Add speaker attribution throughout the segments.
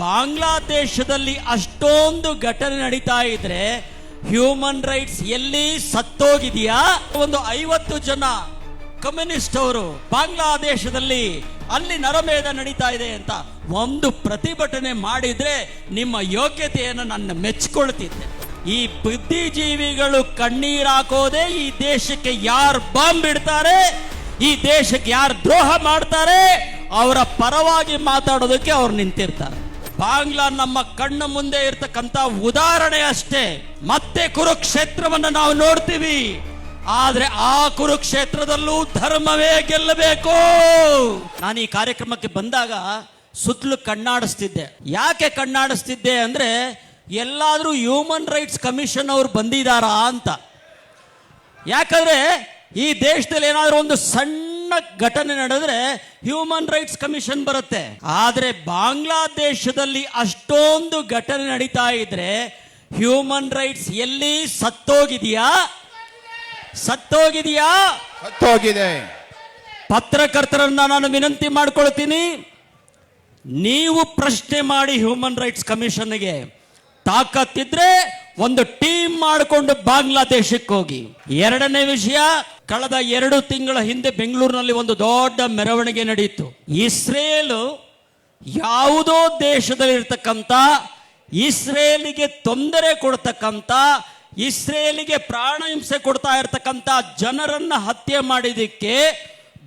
Speaker 1: ಬಾಂಗ್ಲಾದೇಶದಲ್ಲಿ ಅಷ್ಟೊಂದು ಘಟನೆ ನಡೀತಾ ಇದ್ರೆ ಹ್ಯೂಮನ್ ರೈಟ್ಸ್ ಎಲ್ಲಿ ಸತ್ತೋಗಿದೆಯಾ? ಒಂದು 50 ಜನ ಕಮ್ಯುನಿಸ್ಟ್ ಅವರು ಬಾಂಗ್ಲಾದೇಶದಲ್ಲಿ ಅಲ್ಲಿ ನರಮೇಧ ನಡೀತಾ ಇದೆ ಅಂತ ಒಂದು ಪ್ರತಿಭಟನೆ ಮಾಡಿದ್ರೆ ನಿಮ್ಮ ಯೋಗ್ಯತೆಯನ್ನು ನನ್ನ ಮೆಚ್ಚಿಕೊಳ್ತಿದ್ದೆ. ಈ ಬುದ್ಧಿಜೀವಿಗಳು ಕಣ್ಣೀರ್ ಹಾಕೋದೆ ಈ ದೇಶಕ್ಕೆ ಯಾರು ಬಾಂಬ್ ಇಡ್ತಾರೆ, ಈ ದೇಶಕ್ಕೆ ಯಾರು ದ್ರೋಹ ಮಾಡ್ತಾರೆ ಅವರ ಪರವಾಗಿ ಮಾತಾಡೋದಕ್ಕೆ ಅವ್ರು ನಿಂತಿರ್ತಾರೆ. ಬಾಂಗ್ಲಾ ನಮ್ಮ ಕಣ್ಣ ಮುಂದೆ ಇರ್ತಕ್ಕಂಥ ಉದಾಹರಣೆ ಅಷ್ಟೇ. ಮತ್ತೆ ಕುರುಕ್ಷೇತ್ರವನ್ನು ನಾವು ನೋಡ್ತೀವಿ, ಆದ್ರೆ ಆ ಕುರುಕ್ಷೇತ್ರದಲ್ಲೂ ಧರ್ಮವೇ ಗೆಲ್ಲಬೇಕು. ನಾನು ಈ ಕಾರ್ಯಕ್ರಮಕ್ಕೆ ಬಂದಾಗ ಸುತ್ತಲೂ ಕಣ್ಣಾಡಿಸ್ತಿದ್ದೆ. ಯಾಕೆ ಕಣ್ಣಾಡಿಸ್ತಿದ್ದೆ ಅಂದ್ರೆ ಎಲ್ಲಾದ್ರೂ ಹ್ಯೂಮನ್ ರೈಟ್ಸ್ ಕಮಿಷನ್ ಅವರು ಬಂದಿದ್ದಾರಾ ಅಂತ. ಯಾಕಂದ್ರೆ ಈ ದೇಶದಲ್ಲಿ ಏನಾದ್ರೂ ಒಂದು ಸಣ್ಣ ಘಟನೆ ನಡೆದ್ರೆ ಹ್ಯೂಮನ್ ರೈಟ್ಸ್ ಕಮಿಷನ್ ಬರುತ್ತೆ. ಆದ್ರೆ ಬಾಂಗ್ಲಾದೇಶದಲ್ಲಿ ಅಷ್ಟೊಂದು ಘಟನೆ ನಡೀತಾ ಇದ್ರೆ ಹ್ಯೂಮನ್ ರೈಟ್ಸ್ ಎಲ್ಲಿ ಸತ್ತೋಗಿದೆಯಾ? ಸತ್ತೋಗಿದೆ. ಪತ್ರಕರ್ತರನ್ನ ನಾನು ವಿನಂತಿ ಮಾಡ್ಕೊಳ್ತೀನಿ, ನೀವು ಪ್ರಶ್ನೆ ಮಾಡಿ ಹ್ಯೂಮನ್ ರೈಟ್ಸ್ ಕಮಿಷನ್ಗೆ. ತಾಕತ್ತಿದ್ರೆ ಒಂದು ಟೀಮ್ ಮಾಡಿಕೊಂಡು ಬಾಂಗ್ಲಾದೇಶಕ್ಕೆ ಹೋಗಿ. ಎರಡನೇ ವಿಷಯ, ಕಳೆದ 2 ತಿಂಗಳ ಹಿಂದೆ ಬೆಂಗಳೂರಿನಲ್ಲಿ ಒಂದು ದೊಡ್ಡ ಮೆರವಣಿಗೆ ನಡೆಯಿತು. ಇಸ್ರೇಲ್ ಯಾವುದೋ ದೇಶದಲ್ಲಿರ್ತಕ್ಕಂಥ ಇಸ್ರೇಲಿಗೆ ತೊಂದರೆ ಕೊಡ್ತಕ್ಕಂಥ, ಇಸ್ರೇಲಿಗೆ ಪ್ರಾಣ ಹಿಂಸೆ ಕೊಡ್ತಾ ಇರ್ತಕ್ಕಂಥ ಜನರನ್ನ ಹತ್ಯೆ ಮಾಡಿದಕ್ಕೆ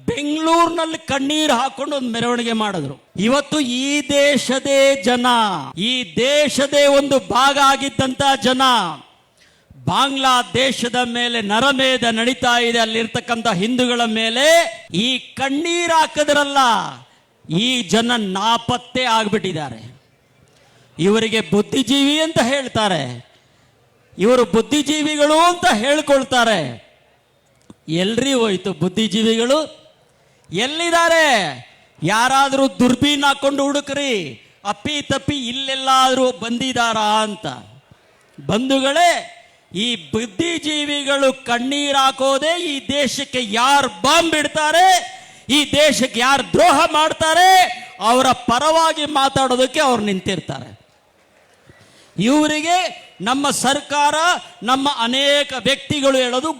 Speaker 1: ಬೆಂಗಳೂರಿನಲ್ಲಿ ಕಣ್ಣೀರು ಹಾಕೊಂಡು ಒಂದು ಮೆರವಣಿಗೆ ಮಾಡಿದ್ರು. ಇವತ್ತು ಈ ದೇಶದೇ ಜನ, ಈ ದೇಶದೇ ಒಂದು ಭಾಗ ಆಗಿದ್ದಂತ ಜನ ಬಾಂಗ್ಲಾದೇಶದ ಮೇಲೆ ನರಮೇಧ ನಡೀತಾ ಇದೆ, ಅಲ್ಲಿರ್ತಕ್ಕಂಥ ಹಿಂದೂಗಳ ಮೇಲೆ ಈ ಕಣ್ಣೀರು ಹಾಕಿದ್ರಲ್ಲ, ಈ ಜನ ನಾಪತ್ತೆ ಆಗ್ಬಿಟ್ಟಿದ್ದಾರೆ. ಇವರಿಗೆ ಬುದ್ಧಿಜೀವಿ ಅಂತ ಹೇಳ್ತಾರೆ, ಇವರು ಬುದ್ಧಿಜೀವಿಗಳು ಅಂತ ಹೇಳ್ಕೊಳ್ತಾರೆ. ಎಲ್ರಿ ಹೋಯ್ತು ಬುದ್ಧಿಜೀವಿಗಳು? ಎಲ್ಲಿದ್ದಾರೆ? ಯಾರಾದರೂ ದುರ್ಬೀನ್ ಹಾಕೊಂಡು ಹುಡುಕ್ರಿ, ಅಪ್ಪಿ ತಪ್ಪಿ ಇಲ್ಲೆಲ್ಲಾದ್ರೂ ಬಂದಿದಾರಾ ಅಂತ. ಬಂಧುಗಳೇ, ಈ ಬುದ್ಧಿಜೀವಿಗಳು ಕಣ್ಣೀರ್ ಹಾಕೋದೆ ಈ ದೇಶಕ್ಕೆ ಯಾರು ಬಾಂಬ್ ಇಡ್ತಾರೆ, ಈ ದೇಶಕ್ಕೆ ಯಾರು ದ್ರೋಹ ಮಾಡ್ತಾರೆ ಅವರ ಪರವಾಗಿ ಮಾತಾಡೋದಕ್ಕೆ ಅವ್ರು ನಿಂತಿರ್ತಾರೆ. ಇವರಿಗೆ ನಮ್ಮ ಸರ್ಕಾರ, ನಮ್ಮ ಅನೇಕ ವ್ಯಕ್ತಿಗಳು ಹೇಳೋದು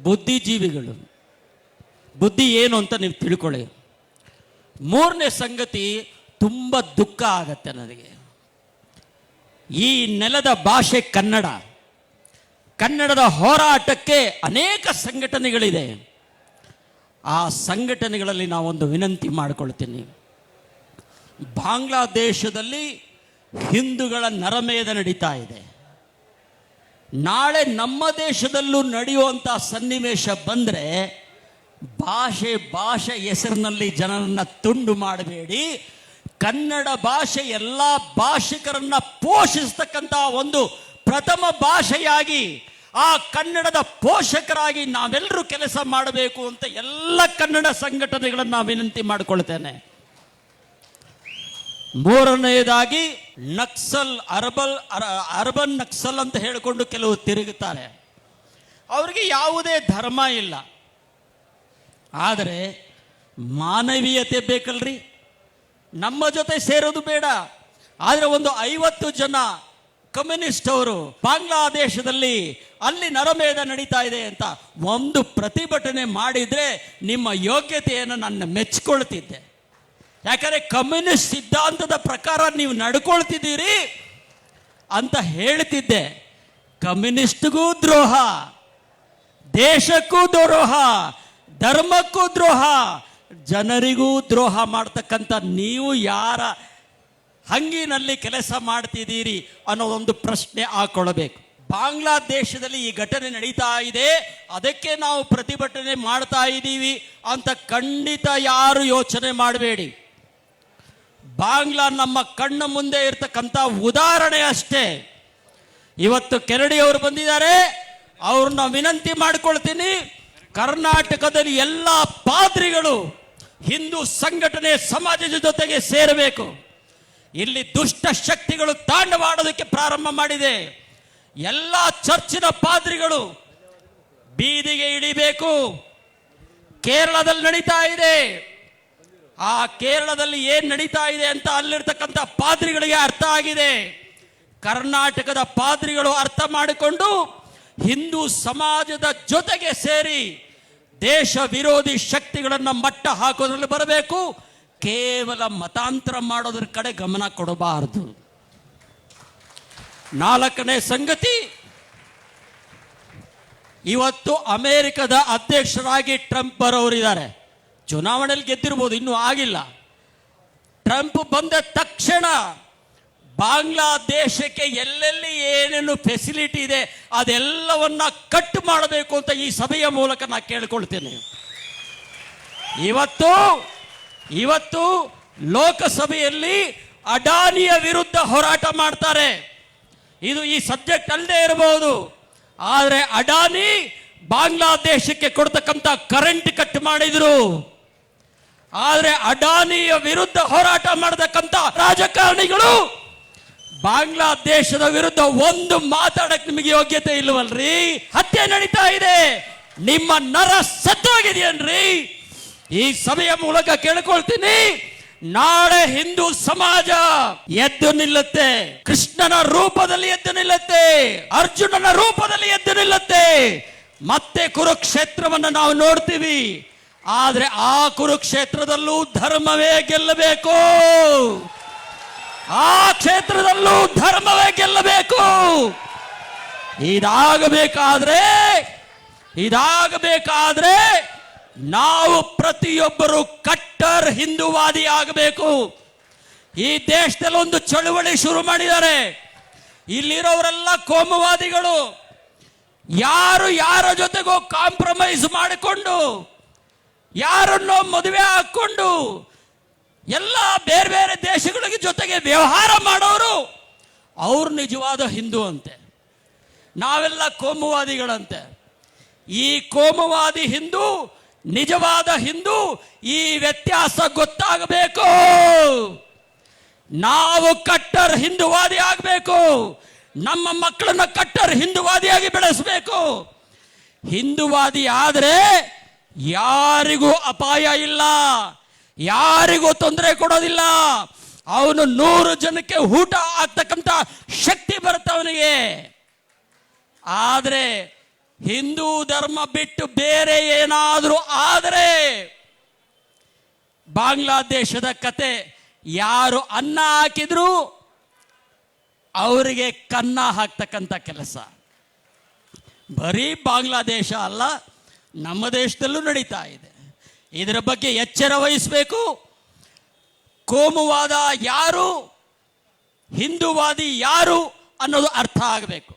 Speaker 1: ಬುದ್ಧಿಜೀವಿಗಳು. ಬುದ್ಧಿ ಏನು ಅಂತ ನೀವು ತಿಳ್ಕೊಳ್ಳಿ. ಮೂರನೇ ಸಂಗತಿ, ತುಂಬ ದುಃಖ ಆಗತ್ತೆ ನನಗೆ. ಈ ನೆಲದ ಭಾಷೆ ಕನ್ನಡ, ಕನ್ನಡದ ಹೋರಾಟಕ್ಕೆ ಅನೇಕ ಸಂಘಟನೆಗಳಿದೆ. ಆ ಸಂಘಟನೆಗಳಲ್ಲಿ ನಾವೊಂದು ವಿನಂತಿ ಮಾಡಿಕೊಳ್ತೀನಿ. ಬಾಂಗ್ಲಾದೇಶದಲ್ಲಿ ಹಿಂದೂಗಳ ನರಮೇಧ ನಡೀತಾ ಇದೆ. ನಾಳೆ ನಮ್ಮ ದೇಶದಲ್ಲೂ ನಡೆಯುವಂಥ ಸನ್ನಿವೇಶ ಬಂದರೆ ಭಾಷೆ ಹೆಸರಿನಲ್ಲಿ ಜನರನ್ನ ತುಂಡು ಮಾಡಬೇಡಿ. ಕನ್ನಡ ಭಾಷೆ ಎಲ್ಲ ಭಾಷಿಕರನ್ನ ಪೋಷಿಸ್ತಕ್ಕಂಥ ಒಂದು ಪ್ರಥಮ ಭಾಷೆಯಾಗಿ, ಆ ಕನ್ನಡದ ಪೋಷಕರಾಗಿ ನಾವೆಲ್ಲರೂ ಕೆಲಸ ಮಾಡಬೇಕು ಅಂತ ಎಲ್ಲ ಕನ್ನಡ ಸಂಘಟನೆಗಳನ್ನು ನಾನು ವಿನಂತಿ ಮಾಡಿಕೊಳ್ತೇನೆ. ಮೂರನೆಯದಾಗಿ, ನಕ್ಸಲ್ ಅರ್ಬನ್ ನಕ್ಸಲ್ ಅಂತ ಹೇಳಿಕೊಂಡು ಕೆಲವು ತಿರುಗುತ್ತಾರೆ. ಅವರಿಗೆ ಯಾವುದೇ ಧರ್ಮ ಇಲ್ಲ, ಆದರೆ ಮಾನವೀಯತೆ ಬೇಕಲ್ರಿ. ನಮ್ಮ ಜೊತೆ ಸೇರೋದು ಬೇಡ, ಆದರೆ ಒಂದು 50 ಜನ ಕಮ್ಯುನಿಸ್ಟ್ ಅವರು ಬಾಂಗ್ಲಾದೇಶದಲ್ಲಿ ಅಲ್ಲಿ ನರಮೇಧ ನಡೀತಾ ಇದೆ ಅಂತ ಒಂದು ಪ್ರತಿಭಟನೆ ಮಾಡಿದ್ರೆ ನಿಮ್ಮ ಯೋಗ್ಯತೆಯನ್ನು ನನ್ನ ಮೆಚ್ಚಿಕೊಳ್ತಿದ್ದೆ. ಯಾಕಂದ್ರೆ ಕಮ್ಯುನಿಸ್ಟ್ ಸಿದ್ಧಾಂತದ ಪ್ರಕಾರ ನೀವು ನಡ್ಕೊಳ್ತಿದ್ದೀರಿ ಅಂತ ಹೇಳ್ತಿದ್ದೆ. ಕಮ್ಯುನಿಸ್ಟ್ಗೂ ದ್ರೋಹ, ದೇಶಕ್ಕೂ ದ್ರೋಹ, ಧರ್ಮಕ್ಕೂ ದ್ರೋಹ, ಜನರಿಗೂ ದ್ರೋಹ ಮಾಡ್ತಕ್ಕಂಥ ನೀವು ಯಾರ ಹಂಗಿನಲ್ಲಿ ಕೆಲಸ ಮಾಡ್ತಿದ್ದೀರಿ ಅನ್ನೋದೊಂದು ಪ್ರಶ್ನೆ ಹಾಕೊಳ್ಳಬೇಕು. ಬಾಂಗ್ಲಾದೇಶದಲ್ಲಿ ಈ ಘಟನೆ ನಡೀತಾ ಇದೆ, ಅದಕ್ಕೆ ನಾವು ಪ್ರತಿಭಟನೆ ಮಾಡ್ತಾ ಇದ್ದೀವಿ ಅಂತ ಖಂಡಿತ ಯಾರು ಯೋಚನೆ ಮಾಡಬೇಡಿ. ಬಾಂಗ್ಲಾ ನಮ್ಮ ಕಣ್ಣ ಮುಂದೆ ಇರ್ತಕ್ಕಂಥ ಉದಾಹರಣೆ ಅಷ್ಟೇ. ಇವತ್ತು ಕೆರಡಿ ಅವರು ಬಂದಿದ್ದಾರೆ, ಅವ್ರನ್ನ ವಿನಂತಿ ಮಾಡ್ಕೊಳ್ತೀನಿ, ಕರ್ನಾಟಕದಲ್ಲಿ ಎಲ್ಲ ಪಾದ್ರಿಗಳು ಹಿಂದೂ ಸಂಘಟನೆ ಸಮಾಜದ ಜೊತೆಗೆ ಸೇರಬೇಕು. ಇಲ್ಲಿ ದುಷ್ಟ ಶಕ್ತಿಗಳು ತಾಂಡವಾಡೋದಕ್ಕೆ ಪ್ರಾರಂಭ ಮಾಡಿದೆ. ಎಲ್ಲ ಚರ್ಚಿನ ಪಾದ್ರಿಗಳು ಬೀದಿಗೆ ಇಳಿಬೇಕು. ಕೇರಳದಲ್ಲಿ ನಡೀತಾ ಇದೆ, ಆ ಕೇರಳದಲ್ಲಿ ಏನ್ ನಡೀತಾ ಇದೆ ಅಂತ ಅಲ್ಲಿರ್ತಕ್ಕಂಥ ಪಾದ್ರಿಗಳಿಗೆ ಅರ್ಥ ಆಗಿದೆ. ಕರ್ನಾಟಕದ ಪಾದ್ರಿಗಳು ಅರ್ಥ ಮಾಡಿಕೊಂಡು ಹಿಂದೂ ಸಮಾಜದ ಜೊತೆಗೆ ಸೇರಿ ದೇಶ ವಿರೋಧಿ ಶಕ್ತಿಗಳನ್ನು ಮಟ್ಟ ಹಾಕೋದ್ರಲ್ಲಿ ಬರಬೇಕು. ಕೇವಲ ಮತಾಂತರ ಮಾಡೋದ್ರ ಕಡೆ ಗಮನ ಕೊಡಬಾರದು. ನಾಲ್ಕನೇ ಸಂಗತಿ, ಇವತ್ತು ಅಮೆರಿಕದ ಅಧ್ಯಕ್ಷರಾಗಿ ಟ್ರಂಪ್ ಬರೋರಿದ್ದಾರೆ. ಚುನಾವಣೆಯಲ್ಲಿ ಗೆದ್ದಿರ್ಬೋದು, ಇನ್ನೂ ಆಗಿಲ್ಲ. ಟ್ರಂಪ್ ಬಂದ ತಕ್ಷಣ ಬಾಂಗ್ಲಾದೇಶಕ್ಕೆ ಎಲ್ಲೆಲ್ಲಿ ಏನೇನು ಫೆಸಿಲಿಟಿ ಇದೆ ಅದೆಲ್ಲವನ್ನ ಕಟ್ ಮಾಡಬೇಕು ಅಂತ ಈ ಸಭೆಯ ಮೂಲಕ ನಾನು ಕೇಳ್ಕೊಳ್ತೇನೆ. ಇವತ್ತು ಲೋಕಸಭೆಯಲ್ಲಿ ಅಡಾನಿಯ ವಿರುದ್ಧ ಹೋರಾಟ ಮಾಡ್ತಾರೆ. ಇದು ಈ ಸಬ್ಜೆಕ್ಟ್ ಅಲ್ಲದೆ ಇರಬಹುದು, ಆದರೆ ಅಡಾನಿ ಬಾಂಗ್ಲಾದೇಶಕ್ಕೆ ಕೊಡ್ತಕ್ಕಂಥ ಕರೆಂಟ್ ಕಟ್ ಮಾಡಿದ್ರು. ಆದರೆ ಅಡಾನಿಯ ವಿರುದ್ಧ ಹೋರಾಟ ಮಾಡತಕ್ಕಂಥ ರಾಜಕಾರಣಿಗಳು ಬಾಂಗ್ಲಾದೇಶದ ವಿರುದ್ಧ ಒಂದು ಮಾತಾಡಕ್ಕೆ ನಿಮಗೆ ಯೋಗ್ಯತೆ ಇಲ್ಲವಲ್ರಿ? ಹತ್ಯೆ ನಡೀತಾ ಇದೆ, ನಿಮ್ಮ ನರ ಸತ್ತೋಗಿದೆಯನ್ರಿ? ಈ ಸಭೆಯ ಮೂಲಕ ಕೇಳಿಕೊಳ್ತೀನಿ, ನಾಳೆ ಹಿಂದೂ ಸಮಾಜ ಎದ್ದು ನಿಲ್ಲುತ್ತೆ. ಕೃಷ್ಣನ ರೂಪದಲ್ಲಿ ಎದ್ದು ನಿಲ್ಲುತ್ತೆ, ಅರ್ಜುನನ ರೂಪದಲ್ಲಿ ಎದ್ದು ನಿಲ್ಲುತ್ತೆ. ಮತ್ತೆ ಕುರುಕ್ಷೇತ್ರವನ್ನು ನಾವು ನೋಡ್ತೀವಿ. ಆದ್ರೆ ಆ ಕುರುಕ್ಷೇತ್ರದಲ್ಲೂ ಧರ್ಮವೇ ಗೆಲ್ಲಬೇಕು. ಆ ಕ್ಷೇತ್ರದಲ್ಲೂ ಧರ್ಮವೇ ಗೆಲ್ಲಬೇಕು. ಇದಾಗಬೇಕಾದ್ರೆ ನಾವು ಪ್ರತಿಯೊಬ್ಬರು ಕಟ್ಟರ್ ಹಿಂದೂವಾದಿ ಆಗಬೇಕು. ಈ ದೇಶದಲ್ಲಿ ಒಂದು ಚಳುವಳಿ ಶುರು ಮಾಡಿದ್ದಾರೆ. ಇಲ್ಲಿರೋರೆಲ್ಲ ಕೋಮುವಾದಿಗಳು. ಯಾರು ಯಾರ ಜೊತೆಗೋ ಕಾಂಪ್ರಮೈಸ್ ಮಾಡಿಕೊಂಡು, ಯಾರನ್ನೋ ಮದುವೆ ಹಾಕೊಂಡು, ಎಲ್ಲ ಬೇರೆ ಬೇರೆ ದೇಶಗಳ ಜೊತೆಗೆ ವ್ಯವಹಾರ ಮಾಡೋರು ಅವ್ರು ನಿಜವಾದ ಹಿಂದೂ ಅಂತೆ, ನಾವೆಲ್ಲ ಕೋಮುವಾದಿಗಳಂತೆ. ಈ ಕೋಮುವಾದಿ ಹಿಂದೂ, ನಿಜವಾದ ಹಿಂದೂ, ಈ ವ್ಯತ್ಯಾಸ ಗೊತ್ತಾಗಬೇಕು. ನಾವು ಕಟ್ಟರ್ ಹಿಂದೂವಾದಿ ಆಗಬೇಕು. ನಮ್ಮ ಮಕ್ಕಳನ್ನ ಕಟ್ಟರ್ ಹಿಂದೂವಾದಿಯಾಗಿ ಬೆಳೆಸಬೇಕು. ಹಿಂದೂವಾದಿ ಆದ್ರೆ ಯಾರಿಗೂ ಅಪಾಯ ಇಲ್ಲ, ಯಾರಿಗೂ ತೊಂದರೆ ಕೊಡೋದಿಲ್ಲ. ಅವನು 100 ಜನಕ್ಕೆ ಊಟ ಆಗ್ತಕ್ಕಂಥ ಶಕ್ತಿ ಬರುತ್ತೆ ಅವನಿಗೆ. ಆದ್ರೆ ಹಿಂದೂ ಧರ್ಮ ಬಿಟ್ಟು ಬೇರೆ ಏನಾದರೂ ಆದರೆ ಬಾಂಗ್ಲಾದೇಶದ ಕತೆ, ಯಾರು ಅನ್ನ ಹಾಕಿದ್ರು ಅವರಿಗೆ ಕನ್ನ ಹಾಕ್ತಕ್ಕಂಥ ಕೆಲಸ. ಬರೀ ಬಾಂಗ್ಲಾದೇಶ ಅಲ್ಲ, ನಮ್ಮ ದೇಶದಲ್ಲೂ ನಡೀತಾ ಇದೆ. ಇದರ ಬಗ್ಗೆ ಎಚ್ಚರ ವಹಿಸಬೇಕು. ಕೋಮುವಾದ ಯಾರು, ಹಿಂದೂವಾದಿ ಯಾರು ಅನ್ನೋದು ಅರ್ಥ ಆಗಬೇಕು.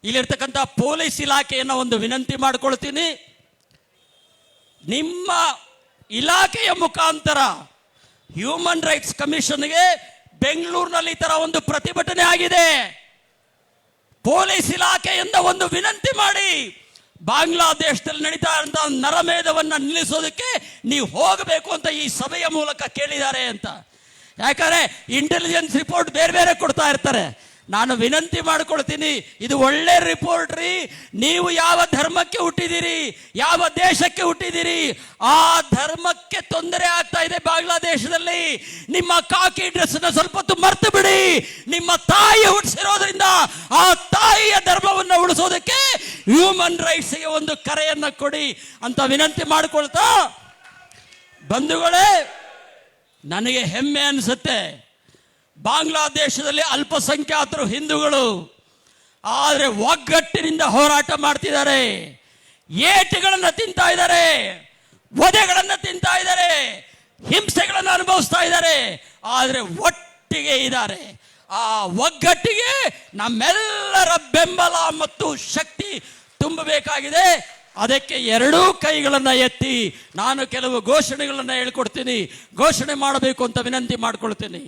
Speaker 1: ಇಲ್ಲಿರ್ತಕ್ಕಂಥ ಪೊಲೀಸ್ ಇಲಾಖೆಯನ್ನು ಒಂದು ವಿನಂತಿ ಮಾಡಿಕೊಳ್ತೀನಿ. ನಿಮ್ಮ ಇಲಾಖೆಯ ಮುಖಾಂತರ ಹ್ಯೂಮನ್ ರೈಟ್ಸ್ ಕಮಿಷನ್ಗೆ ಬೆಂಗಳೂರಿನಲ್ಲಿ ಈ ತರ ಒಂದು ಪ್ರತಿಭಟನೆ ಆಗಿದೆ. ಪೊಲೀಸ್ ಇಲಾಖೆಯಿಂದ ಒಂದು ವಿನಂತಿ ಮಾಡಿ, ಬಾಂಗ್ಲಾದೇಶದಲ್ಲಿ ನಡೀತಾ ಇರುವಂತಹ ನರಮೇಧವನ್ನ ನಿಲ್ಲಿಸೋದಕ್ಕೆ ನೀವು ಹೋಗಬೇಕು ಅಂತ ಈ ಸಭೆಯ ಮೂಲಕ ಕೇಳಿದ್ದಾರೆ ಅಂತ. ಯಾಕಂದ್ರೆ ಇಂಟೆಲಿಜೆನ್ಸ್ ರಿಪೋರ್ಟ್ ಬೇರೆ ಬೇರೆ ಕೊಡ್ತಾ ಇರ್ತಾರೆ. ನಾನು ವಿನಂತಿ ಮಾಡಿಕೊಳ್ತೀನಿ, ಇದು ಒಳ್ಳೆ ರಿಪೋರ್ಟ್ ರೀ. ನೀವು ಯಾವ ಧರ್ಮಕ್ಕೆ ಹುಟ್ಟಿದಿರಿ, ಯಾವ ದೇಶಕ್ಕೆ ಹುಟ್ಟಿದಿರಿ, ಆ ಧರ್ಮಕ್ಕೆ ತೊಂದರೆ ಆಗ್ತಾ ಇದೆ ಬಾಂಗ್ಲಾದೇಶದಲ್ಲಿ. ನಿಮ್ಮ ಕಾಕಿ ಡ್ರೆಸ್ ಸ್ವಲ್ಪ ಹೊತ್ತು ಮರ್ತು ಬಿಡಿ. ನಿಮ್ಮ ತಾಯಿ ಹುಟ್ಟಿಸಿರೋದ್ರಿಂದ ಆ ತಾಯಿಯ ಧರ್ಮವನ್ನು ಉಳಿಸೋದಕ್ಕೆ ಹ್ಯೂಮನ್ ರೈಟ್ಸ್ಗೆ ಒಂದು ಕರೆಯನ್ನ ಕೊಡಿ ಅಂತ ವಿನಂತಿ ಮಾಡಿಕೊಳ್ತಾ, ಬಂಧುಗಳೇ, ನನಗೆ ಹೆಮ್ಮೆ ಅನಿಸುತ್ತೆ. ಬಾಂಗ್ಲಾದೇಶದಲ್ಲಿ ಅಲ್ಪಸಂಖ್ಯಾತರು ಹಿಂದೂಗಳು, ಆದರೆ ಒಗ್ಗಟ್ಟಿನಿಂದ ಹೋರಾಟ ಮಾಡ್ತಿದ್ದಾರೆ. ಏಟುಗಳನ್ನು ತಿಂತಾ ಇದ್ದಾರೆ, ವಧೆಗಳನ್ನು ತಿಂತಾ ಇದ್ದಾರೆ, ಹಿಂಸೆಗಳನ್ನು ಅನುಭವಿಸ್ತಾ ಇದ್ದಾರೆ, ಆದರೆ ಒಟ್ಟಿಗೆ ಇದ್ದಾರೆ. ಆ ಒಗ್ಗಟ್ಟಿಗೆ ನಮ್ಮೆಲ್ಲರ ಬೆಂಬಲ ಮತ್ತು ಶಕ್ತಿ ತುಂಬಬೇಕಾಗಿದೆ. ಅದಕ್ಕೆ ಎರಡೂ ಕೈಗಳನ್ನು ಎತ್ತಿ ನಾನು ಕೆಲವು ಘೋಷಣೆಗಳನ್ನು ಹೇಳ್ಕೊಡ್ತೀನಿ. ಘೋಷಣೆ ಮಾಡಬೇಕು ಅಂತ ವಿನಂತಿ ಮಾಡಿಕೊಳ್ತೀನಿ.